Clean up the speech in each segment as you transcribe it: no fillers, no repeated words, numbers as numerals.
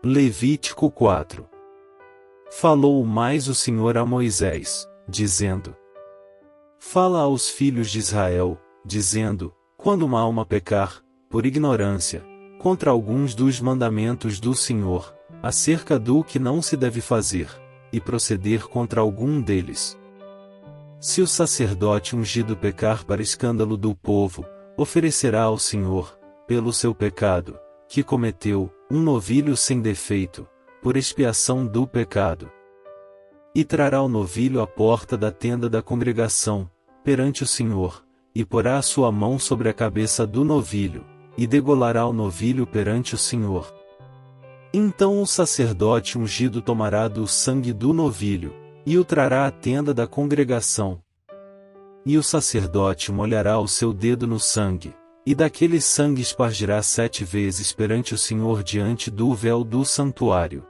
Levítico 4. Falou mais o Senhor a Moisés, dizendo: Fala aos filhos de Israel, dizendo: Quando uma alma pecar, por ignorância, contra alguns dos mandamentos do Senhor, acerca do que não se deve fazer, e proceder contra algum deles. Se o sacerdote ungido pecar para escândalo do povo, oferecerá ao Senhor, pelo seu pecado, que cometeu, um novilho sem defeito, por expiação do pecado. E trará o novilho à porta da tenda da congregação, perante o Senhor, e porá a sua mão sobre a cabeça do novilho, e degolará o novilho perante o Senhor. Então o sacerdote ungido tomará do sangue do novilho, e o trará à tenda da congregação. E o sacerdote molhará o seu dedo no sangue, e daquele sangue espargirá 7 vezes perante o Senhor diante do véu do santuário.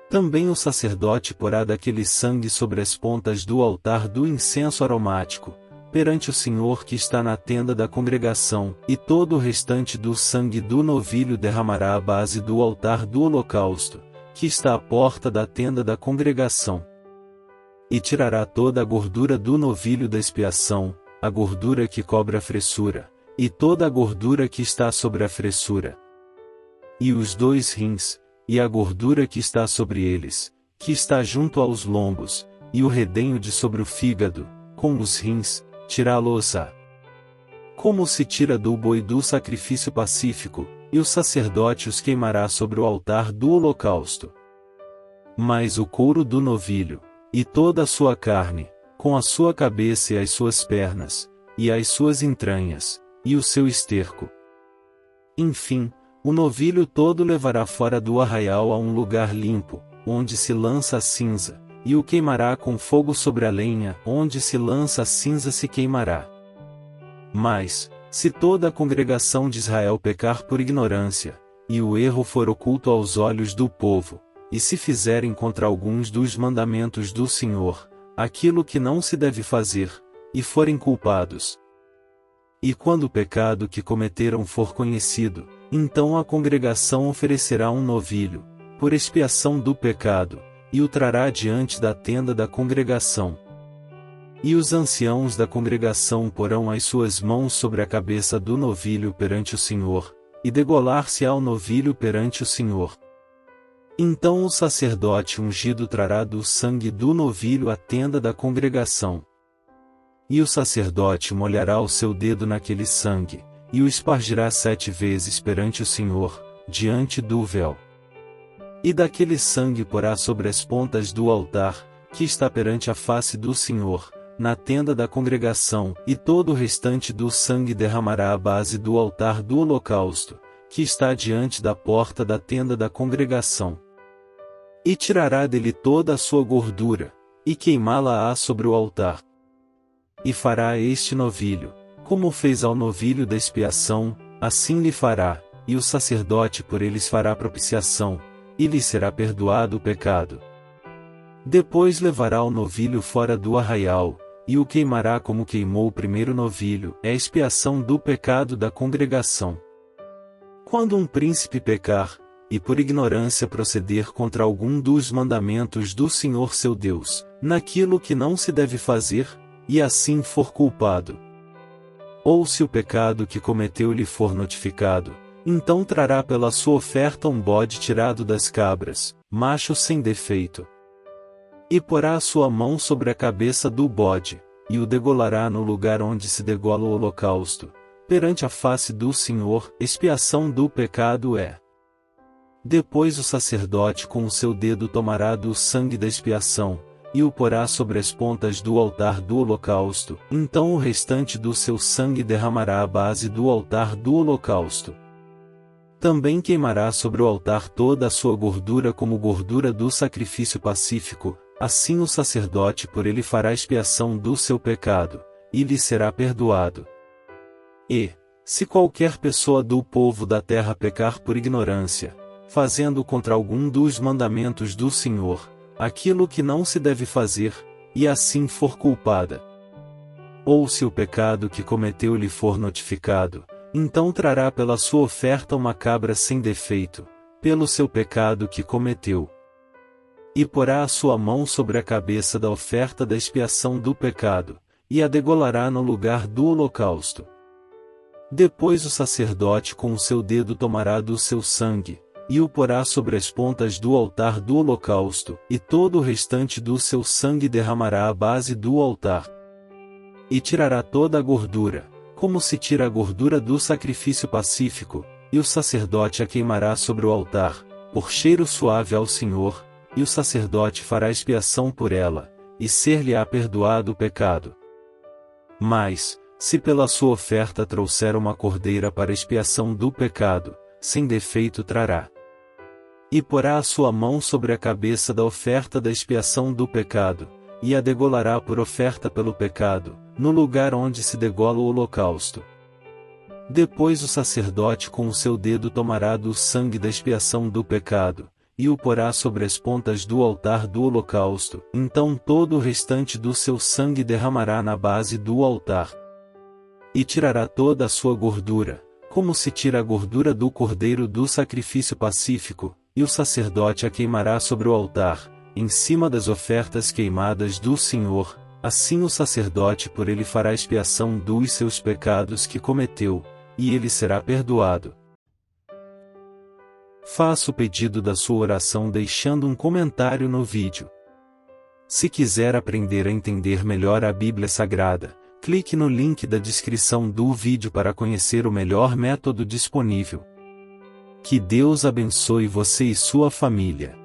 Também o sacerdote porá daquele sangue sobre as pontas do altar do incenso aromático, perante o Senhor que está na tenda da congregação, e todo o restante do sangue do novilho derramará à base do altar do holocausto, que está à porta da tenda da congregação. E tirará toda a gordura do novilho da expiação, a gordura que cobre a fressura, e toda a gordura que está sobre a fressura, e os 2 rins, e a gordura que está sobre eles, que está junto aos lombos, e o redenho de sobre o fígado, com os rins, tirá-los-á. Como se tira do boi do sacrifício pacífico, e o sacerdote os queimará sobre o altar do holocausto. Mas o couro do novilho, e toda a sua carne, com a sua cabeça e as suas pernas, e as suas entranhas, e o seu esterco. Enfim, o novilho todo levará fora do arraial a um lugar limpo, onde se lança a cinza, e o queimará com fogo sobre a lenha, onde se lança a cinza se queimará. Mas, se toda a congregação de Israel pecar por ignorância, e o erro for oculto aos olhos do povo, e se fizerem contra alguns dos mandamentos do Senhor, aquilo que não se deve fazer, e forem culpados, e quando o pecado que cometeram for conhecido, então a congregação oferecerá um novilho, por expiação do pecado, e o trará diante da tenda da congregação. E os anciãos da congregação porão as suas mãos sobre a cabeça do novilho perante o Senhor, e degolar-se-á o novilho perante o Senhor. Então o sacerdote ungido trará do sangue do novilho à tenda da congregação. E o sacerdote molhará o seu dedo naquele sangue, e o espargirá 7 vezes perante o Senhor, diante do véu. E daquele sangue porá sobre as pontas do altar, que está perante a face do Senhor, na tenda da congregação, e todo o restante do sangue derramará à base do altar do holocausto, que está diante da porta da tenda da congregação. E tirará dele toda a sua gordura, e queimá-la-á sobre o altar. E fará a este novilho, como fez ao novilho da expiação, assim lhe fará, e o sacerdote por eles fará propiciação, e lhe será perdoado o pecado. Depois levará o novilho fora do arraial, e o queimará como queimou o primeiro novilho, é a expiação do pecado da congregação. Quando um príncipe pecar, e por ignorância proceder contra algum dos mandamentos do Senhor seu Deus, naquilo que não se deve fazer, e assim for culpado, ou se o pecado que cometeu lhe for notificado, então trará pela sua oferta um bode tirado das cabras, macho sem defeito. E porá a sua mão sobre a cabeça do bode, e o degolará no lugar onde se degola o holocausto, perante a face do Senhor, expiação do pecado é. Depois o sacerdote com o seu dedo tomará do sangue da expiação, e o porá sobre as pontas do altar do holocausto, então o restante do seu sangue derramará à base do altar do holocausto. Também queimará sobre o altar toda a sua gordura como gordura do sacrifício pacífico, assim o sacerdote por ele fará expiação do seu pecado, e lhe será perdoado. E, se qualquer pessoa do povo da terra pecar por ignorância, fazendo contra algum dos mandamentos do Senhor, aquilo que não se deve fazer, e assim for culpada, ou se o pecado que cometeu lhe for notificado, então trará pela sua oferta uma cabra sem defeito, pelo seu pecado que cometeu. E porá a sua mão sobre a cabeça da oferta da expiação do pecado, e a degolará no lugar do holocausto. Depois o sacerdote com o seu dedo tomará do seu sangue, e o porá sobre as pontas do altar do holocausto, e todo o restante do seu sangue derramará à base do altar. E tirará toda a gordura, como se tira a gordura do sacrifício pacífico, e o sacerdote a queimará sobre o altar, por cheiro suave ao Senhor, e o sacerdote fará expiação por ela, e ser-lhe-á perdoado o pecado. Mas, se pela sua oferta trouxer uma cordeira para expiação do pecado, sem defeito trará. E porá a sua mão sobre a cabeça da oferta da expiação do pecado, e a degolará por oferta pelo pecado, no lugar onde se degola o holocausto. Depois o sacerdote com o seu dedo tomará do sangue da expiação do pecado, e o porá sobre as pontas do altar do holocausto, então todo o restante do seu sangue derramará na base do altar. E tirará toda a sua gordura, como se tira a gordura do cordeiro do sacrifício pacífico, e o sacerdote a queimará sobre o altar, em cima das ofertas queimadas do Senhor, assim o sacerdote por ele fará expiação dos seus pecados que cometeu, e ele será perdoado. Faça o pedido da sua oração deixando um comentário no vídeo. Se quiser aprender a entender melhor a Bíblia Sagrada, clique no link da descrição do vídeo para conhecer o melhor método disponível. Que Deus abençoe você e sua família.